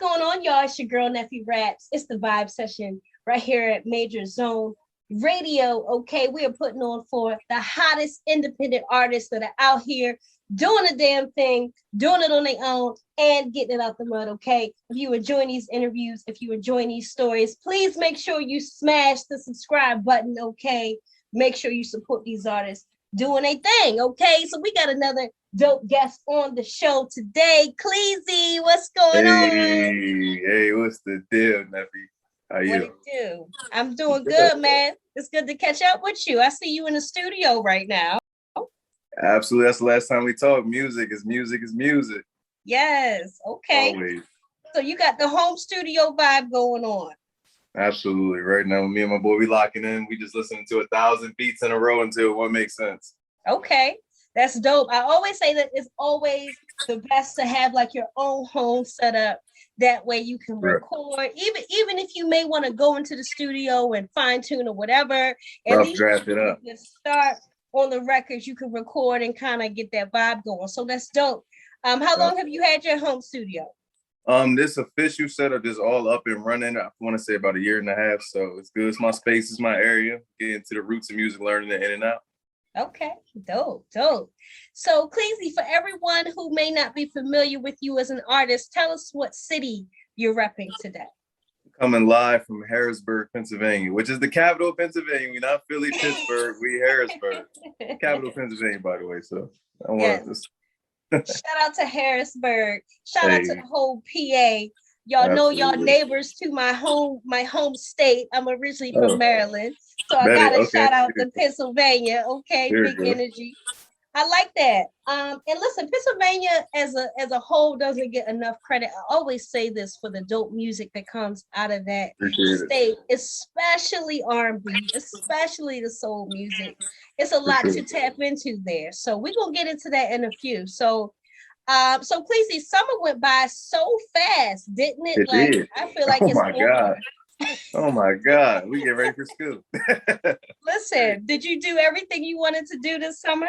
going on, y'all? It's your girl, Nephew Raps. It's the Vibe Session right here at Major Zone Radio. Okay, we are putting on for the hottest independent artists that are out here doing a damn thing, doing it on their own, and getting it out the mud. Okay, if you enjoy these interviews, if you enjoy these stories, please make sure you smash the subscribe button. Okay, make sure you support these artists doing a thing. Okay, so we got another dope guest on the show today. Cleezy, what's going on? Hey, what's the deal, nephew? How you? What it do? I'm doing good, man. It's good to catch up with you. I see you in the studio right now. Absolutely. That's the last time we talked. Music is music is music. Yes. Okay. Always. So you got the home studio vibe going on. Absolutely. Right now, me and my boy, we locking in. We just listening to 1,000 beats in a row until one makes sense. Okay. That's dope. I always say that it's always the best to have like your own home setup. That way you can record, even if you may want to go into the studio and fine tune or whatever. At least draft it up. You start on the records, you can record and kind of get that vibe going. So that's dope. How long have you had your home studio? This official setup is all up and running. I want to say about 1.5 years. So it's good. It's my space, it's my area. Get into the roots of music, learning it in and out. Okay, dope. So, Cleezy, for everyone who may not be familiar with you as an artist, tell us what city you're repping today. Coming live from Harrisburg, Pennsylvania, which is the capital of Pennsylvania. We're not Philly, Pittsburgh. We Harrisburg, capital of Pennsylvania, by the way. So I want to shout out to Harrisburg. Shout out to the whole PA. Y'all know y'all neighbors to my home state. I'm originally from Maryland. So I gotta shout out to Pennsylvania. Okay, big energy. I like that. And listen, Pennsylvania as a whole doesn't get enough credit. I always say this for the dope music that comes out of that state, especially R&B, especially the soul music. It's a lot to tap into there. So we're gonna get into that in a few. So Cleezy, summer went by so fast, didn't it? Did. I feel like it's God. Oh my God, we get ready for school. Listen, did you do everything you wanted to do this summer?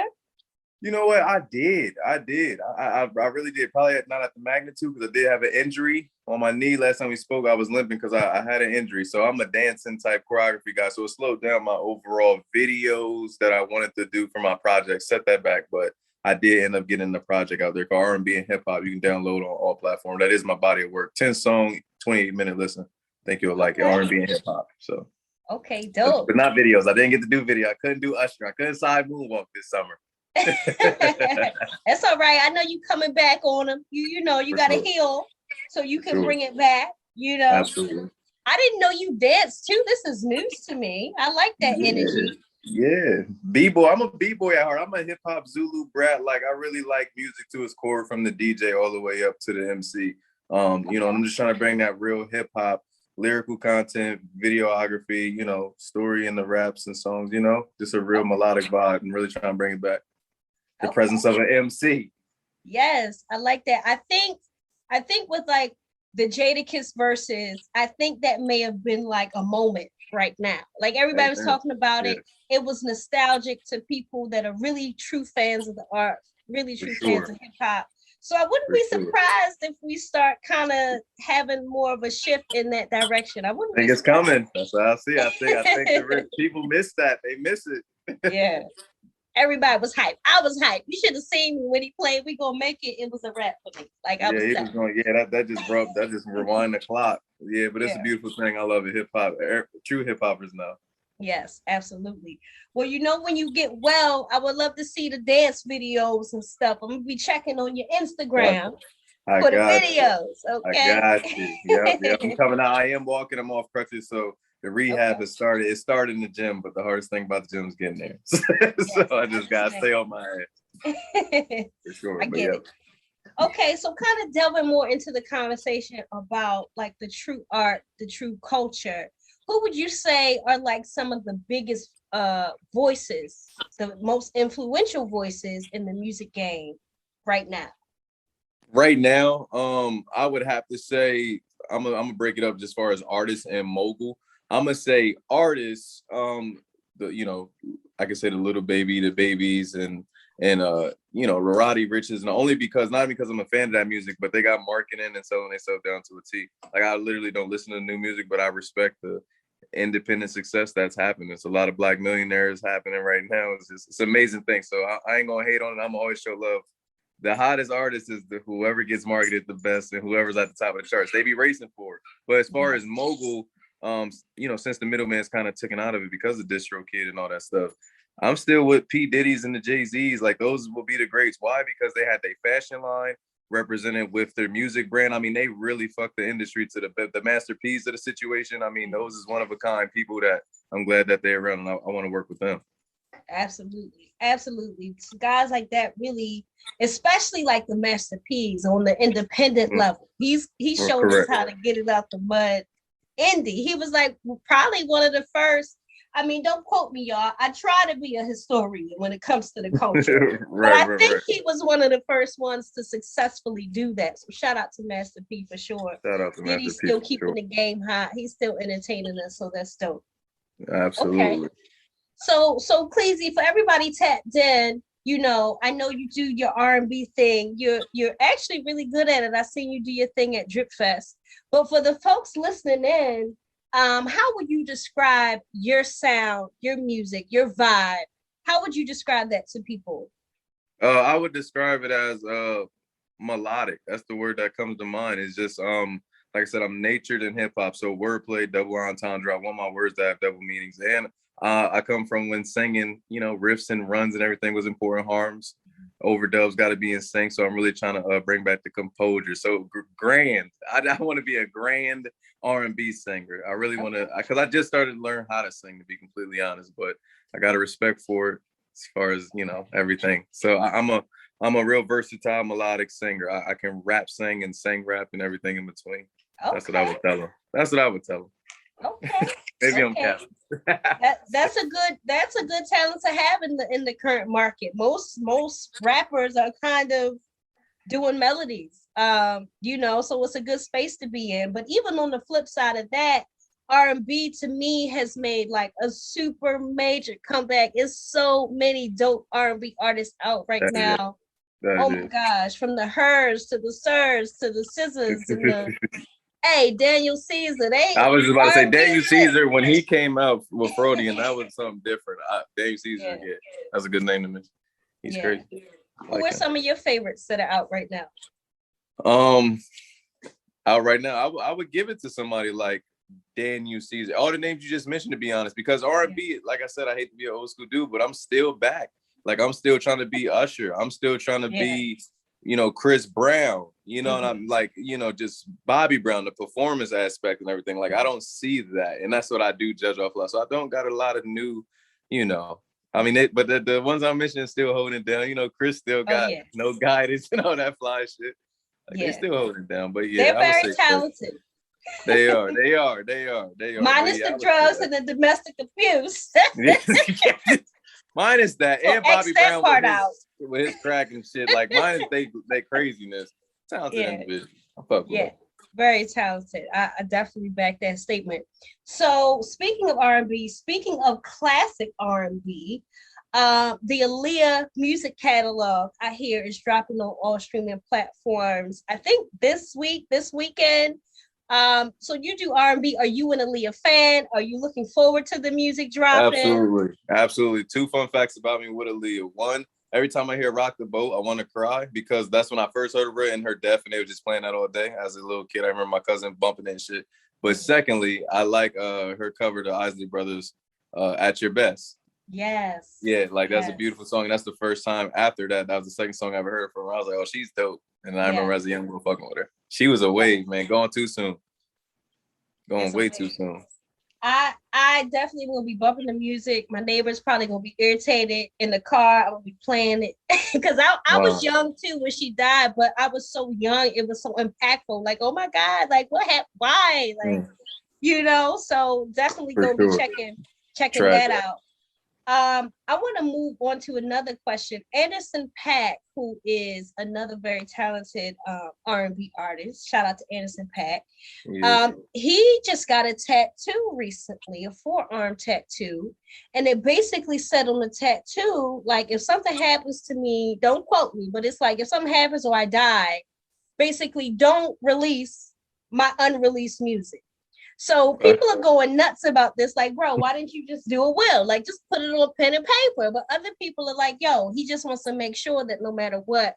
You know what? I did. I really did. Probably not at the magnitude because I did have an injury on my knee. Last time we spoke, I was limping because I had an injury. So I'm a dancing type choreography guy. So it slowed down my overall videos that I wanted to do for my project. Set that back, but I did end up getting the project out there called R&B and Hip Hop. You can download on all platforms. That is my body of work. 10-song, 28-minute listen. Think you'll like it. R&B and Hip Hop. So okay, dope. But not videos. I didn't get to do video. I couldn't do Usher. I couldn't side moonwalk this summer. That's all right. I know you coming back on them. You know you got to heal so you can bring it back. You know. Absolutely. I didn't know you danced too. This is news to me. I like that energy. Yeah, b-boy. I'm a b-boy at heart. I'm a hip hop Zulu brat. Like I really like music to its core, from the DJ all the way up to the MC. You know, I'm just trying to bring that real hip hop, lyrical content, videography, you know, story in the raps and songs. You know, just a real melodic vibe, and really trying to bring it back. The presence of an MC. Yes, I like that. I think with like the Jadakiss verses, I think that may have been like a moment right now. Like everybody was talking about it. It was nostalgic to people that are really true fans of the art, really true fans of hip hop. So I wouldn't be surprised if we start kind of having more of a shift in that direction. I wouldn't think it's coming. That's what I see. I think the people miss that. They miss it. Yeah. Everybody was hyped. I was hyped. You should have seen me when he played. We gonna make it. It was a wrap for me. Like I was. He was going. Yeah, that just rewind the clock. Yeah, but it's a beautiful thing. I love it. Hip hop, true hip hoppers now. Yes, absolutely. Well, you know, when you get well, I would love to see the dance videos and stuff. I'm gonna be checking on your Instagram for the videos. Okay. I got you. Yep. I'm coming out. I am walking. I'm off crutches, so. The rehab has started. It started in the gym, but the hardest thing about the gym is getting there. So I just gotta stay on my head. For sure. I get it. Okay, so kind of delving more into the conversation about like the true art, the true culture. Who would you say are like some of the biggest voices, the most influential voices in the music game right now? Right now, I would have to say I'm gonna break it up just as far as artist and mogul. I'm gonna say artists, I can say the Little Baby, the Babies, and and Roddy Riches, and only not because I'm a fan of that music, but they got marketing and selling themselves down to a T. Like I literally don't listen to new music, but I respect the independent success that's happening. It's a lot of Black millionaires happening right now. It's an amazing thing. So I ain't gonna hate on it. I'm always show love. The hottest artist is whoever gets marketed the best and whoever's at the top of the charts. They be racing for it. But as far as mogul, since the middleman's kind of taken out of it because of DistroKid and all that stuff, I'm still with P. Diddy's and the Jay-Z's. Like those will be the greats. Why? Because they had their fashion line represented with their music brand. I mean, they really fucked the industry to the masterpiece of the situation. I mean, those is one of a kind people that I'm glad that they're around, and I want to work with them. Absolutely. So guys like that really, especially like the Master P's on the independent level. He showed us how to get it out the mud. Indie. He was like probably one of the first. I mean, don't quote me, y'all. I try to be a historian when it comes to the culture. But I think he was one of the first ones to successfully do that. So shout out to Master P for sure. Shout out to Master P. He's still keeping the game hot. He's still entertaining us, so that's dope. Absolutely. Okay. So Cleezy, for everybody tapped in, I know you do your R&B thing. You're actually really good at it. I seen you do your thing at Drip Fest. But for the folks listening in, how would you describe your sound, your music, your vibe? How would you describe that to people? I would describe it as melodic. That's the word that comes to mind. It's just like I said, I'm natured in hip hop. So wordplay, double entendre. I want my words to have double meanings. And I come from when singing, riffs and runs and everything was important. Harms, overdubs got to be in sync. So I'm really trying to bring back the composure. So grand. I want to be a grand R&B singer. I really want to, because I just started to learn how to sing, to be completely honest. But I got a respect for it as far as everything. So I'm a real versatile melodic singer. I can rap, sing, and sing rap and everything in between. Okay. That's what I would tell them. Okay. Maybe I'm capping. That's a good talent to have in the current market. Most rappers are kind of doing melodies. So it's a good space to be in. But even on the flip side of that, R&B to me has made like a super major comeback. It's so many dope R&B artists out right now. My gosh, from the Hers to the Sirs to the Scissors to the Daniel Caesar. I was about to say Daniel Caesar when he came out with Frody, and that was something different. Daniel Caesar, that's a good name to me. He's great. Who are some of your favorites that are out right now? Out right now, I would give it to somebody like Daniel Caesar. All the names you just mentioned, to be honest, because R&B, like I said, I hate to be an old school dude, but I'm still back. Like I'm still trying to be Usher. I'm still trying to be, Chris Brown. And I'm like, just Bobby Brown, the performance aspect and everything. Like I don't see that, and that's what I do judge off of. So I don't got a lot of new, I mean, but the ones I mentioned still holding it down. Chris still got no guidance and all that fly shit. Like, they still holding it down, but they're very talented. They are. Minus the drugs and the domestic abuse. Minus that, and Bobby Brown with his crack and shit. Like minus they craziness. Talented individual. I fuck with them. Very talented. I definitely back that statement. So speaking of R&B, speaking of classic R&B, the Aaliyah music catalog I hear is dropping on all streaming platforms. I think this weekend. So you do R&B. Are you an Aaliyah fan? Are you looking forward to the music dropping? Absolutely. Two fun facts about me with Aaliyah. One, every time I hear Rock the Boat, I want to cry because that's when I first heard of her and her death, and they were just playing that all day. As a little kid, I remember my cousin bumping that shit. But secondly, I like her cover to Isley Brothers, At Your Best. Yes. Yeah, that's a beautiful song. And that's the first time after that was the second song I ever heard from her. I was like, oh, she's dope. And I remember as a young boy fucking with her. She was a wave, man. Going too soon. Way too soon. I definitely will be bumping the music. My neighbors probably gonna be irritated in the car. I'm gonna be playing it because I was young too when she died, but I was so young. It was so impactful. Like, oh my God, like what happened? Why? Like, so definitely gonna be checking that out. I want to move on to another question. Anderson .Paak, who is another very talented R&B artist. Shout out to Anderson .Paak. He just got a tattoo recently, a forearm tattoo, and it basically said on the tattoo, like, if something happens to me, don't quote me, but it's like, if something happens or I die, basically don't release my unreleased music. So people are going nuts about this. Like, bro, why didn't you just do a will? Like, just put it on pen and paper. But other people are like, yo, he just wants to make sure that no matter what,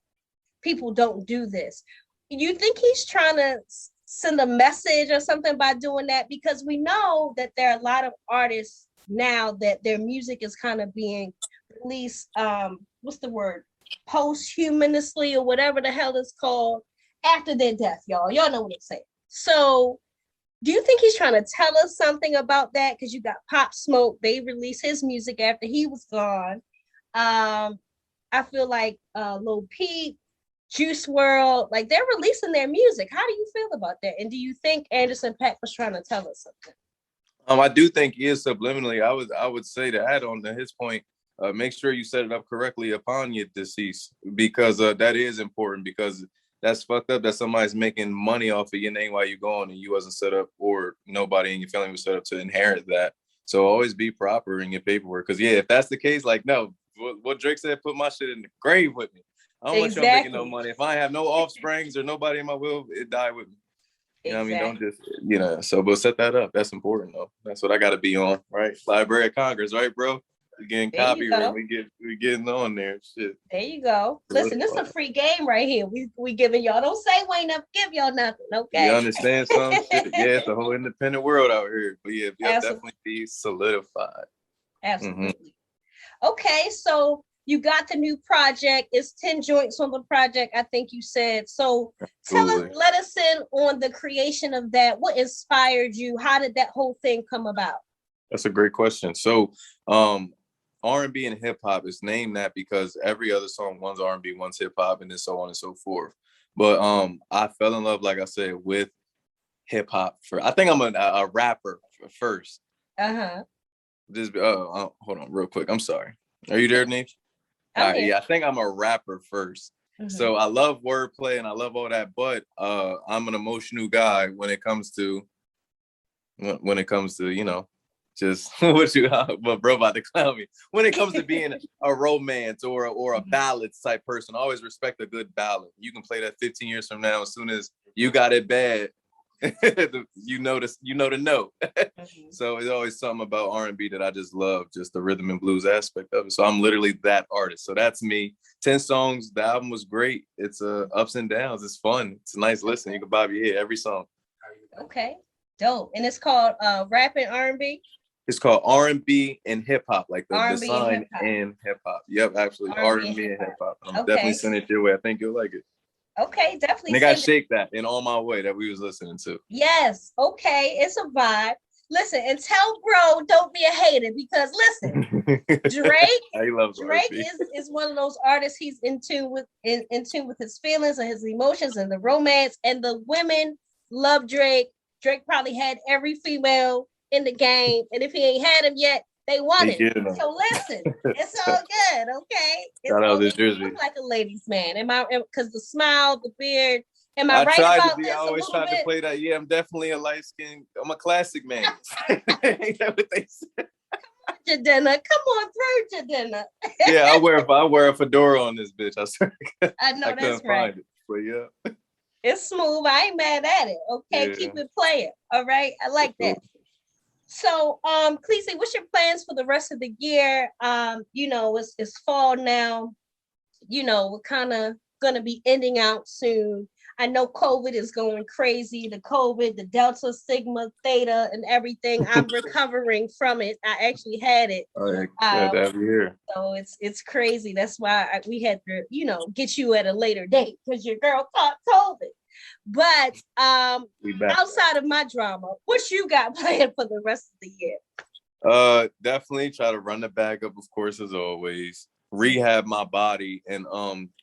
people don't do this. You think he's trying to send a message or something by doing that? Because we know that there are a lot of artists now that their music is kind of being released, what's the word? Posthumously or whatever the hell it's called, after their death, y'all. Y'all know what I'm saying. So do you think he's trying to tell us something about that? Because you got Pop Smoke, they released his music after he was gone. I feel like Lil Peep, Juice World, like they're releasing their music. How do you feel about that? And do you think Anderson .Paak was trying to tell us something? I do think he is subliminally. I would say to add on to his point, make sure you set it up correctly upon your decease, because that is important, because that's fucked up that somebody's making money off of your name while you're gone and you wasn't set up, or nobody in your family was set up to inherit that. So always be proper in your paperwork. Because, yeah, if that's the case, like, no, what Drake said, put my shit in the grave with me. I don't want y'all making no money. If I have no offsprings or nobody in my will, it die with me. You know what I mean? Don't just, so but set that up. That's important, though. That's what I got to be on, right? Library of Congress, right, bro? We getting copyright. We getting on there. Shit. There you go. Listen, this is a free game right here. We giving y'all. Don't say we ain't never give y'all nothing. Okay. You understand some shit? Yeah, it's a whole independent world out here. But yeah, definitely be solidified. Absolutely. Mm-hmm. Okay, so you got the new project. It's 10 joints on the project, I think you said. So let us in on the creation of that. What inspired you? How did that whole thing come about? That's a great question. So R&B and hip hop is named that because every other song, one's R&B, one's hip hop, and then so on and so forth. But I fell in love, like I said, with hip hop. I think I'm a rapper first. Just hold on, real quick. I'm sorry. Are you there, Niche? Yeah, I think I'm a rapper first. Mm-hmm. So I love wordplay and I love all that, but I'm an emotional guy when it comes to just but bro about to clown me. When it comes to being a romance or a ballads type person, I always respect a good ballad. You can play that 15 years from now. As soon as you got it bad, you know the note. So it's always something about R&B that I just love, just the rhythm and blues aspect of it. So I'm literally that artist. So that's me. 10 songs. The album was great. It's ups and downs. It's fun. It's a nice listen. You can bob your head every song. Okay, dope. And it's called Rap and R&B. It's called R&B and hip hop, like the sign and hip hop. Yep, absolutely. R&B and hip hop. I'm definitely sending it your way. I think you'll like it. Okay, definitely. And they got Shake That in On My Way that we was listening to. Yes. Okay, it's a vibe. Listen, and tell bro, don't be a hater, because listen, Drake is one of those artists. He's in tune with his feelings and his emotions and the romance, and the women love Drake. Drake probably had every female in the game, and if he ain't had him yet, they want it. So listen, it's all good, okay? I'm like a ladies' man. Because the smile, the beard. Am I right about this? I always tried to play that. Yeah, I'm definitely a light skin. I'm a classic man. Ain't that what they said? Jadena, come on through, Jadena. Yeah, I wear a fedora on this bitch. I swear. I know that's right. It, but yeah, it's smooth. I ain't mad at it. Okay, yeah. Keep it playing. All right, I like that. So, Cleezy, what's your plans for the rest of the year? It's fall now. We're kind of gonna be ending out soon. I know COVID is going crazy. The COVID, the Delta, Sigma, Theta, and everything. I'm recovering from it. I actually had it. Every year. So it's crazy. That's why we had to, get you at a later date, because your girl caught COVID. But outside of my drama, what you got planned for the rest of the year? Definitely try to run the bag up, of course, as always. Rehab my body, and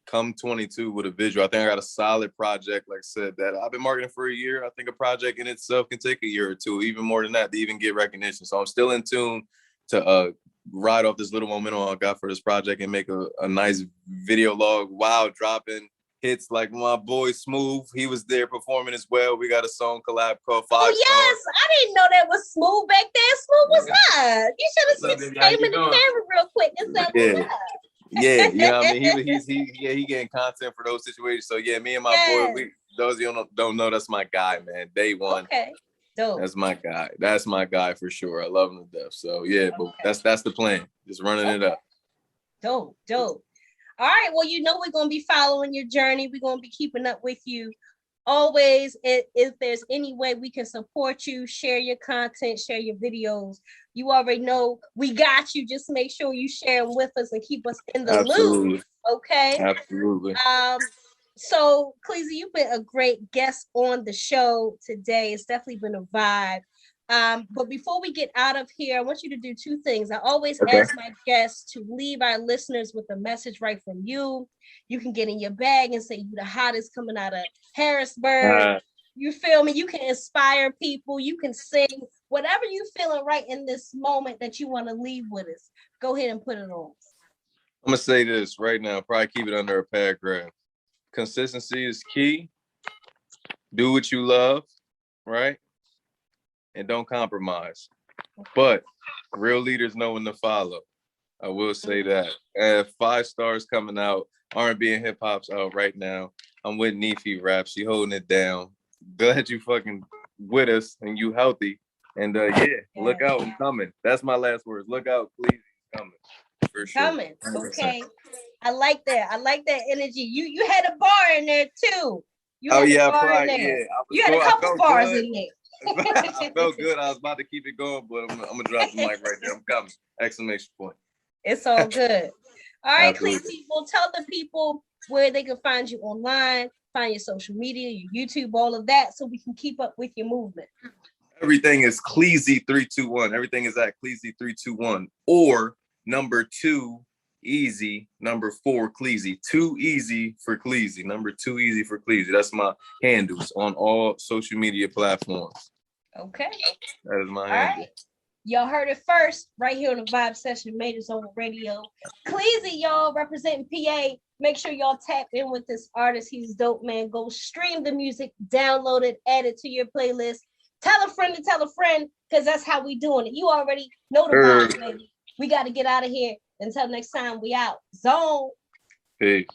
come 22 with a visual. I think I got a solid project, like I said, that I've been marketing for a year. I think a project in itself can take a year or two, even more than that, to even get recognition. So I'm still in tune to ride off this little momentum I got for this project and make a nice video log while dropping hits like my boy Smooth. He was there performing as well. We got a song collab called Five Stars. I didn't know that was Smooth back there. Smooth was up. You should have just came in the camera real quick and said, what's up? Yeah, you know what I mean? He getting content for those situations. So yeah, me and my boy, those of you don't know, that's my guy, man. Day one. Okay. Dope. That's my guy. That's my guy for sure. I love him to death. So yeah, but that's the plan. Just running it up. Dope. All right. Well, we're gonna be following your journey. We're gonna be keeping up with you. Always, if there's any way we can support you, share your content, share your videos. You already know we got you. Just make sure you share them with us and keep us in the loop. Okay. Absolutely. So Cleezy, you've been a great guest on the show today. It's definitely been a vibe. But before we get out of here, I want you to do two things. I always ask my guests to leave our listeners with a message right from you. You can get in your bag and say you the hottest coming out of Harrisburg. You feel me? You can inspire people. You can sing whatever you feeling right in this moment that you want to leave with us. Go ahead and put it on. I'm gonna say this right now. Probably keep it under a paragraph. Consistency is key. Do what you love, right? And don't compromise. But real leaders know when to follow. I will say that. 5 Stars coming out. R&B and hip hop's out right now. I'm with Neefy Rap. She holding it down. Glad you fucking with us and you healthy. And look out. I'm coming. That's my last words. Look out, please. Coming. For sure. Coming. 100%. Okay. I like that. I like that energy. You had a bar in there too. You had a couple bars in there. I felt good. I was about to keep it going, but I'm gonna drop the mic right there. I'm coming. Exclamation point. It's all good. All right, Cleezy. Well, tell the people where they can find you online, find your social media, your YouTube, all of that, so we can keep up with your movement. Everything is Cleezy321. Everything is at Cleezy321 or number 2 easy, number 4 Cleezy. 2 easy for Cleezy. Number 2 easy for Cleezy. That's my handles on all social media platforms. Okay. That is my handle. Right. Y'all heard it first right here on the Vibe Session Majors on Radio. Cleezy, y'all, representing PA. Make sure y'all tap in with this artist. He's dope, man. Go stream the music, download it, add it to your playlist. Tell a friend to tell a friend, because that's how we doing it. You already know the vibe, baby. We got to get out of here. Until next time, we out. Zone. Peace.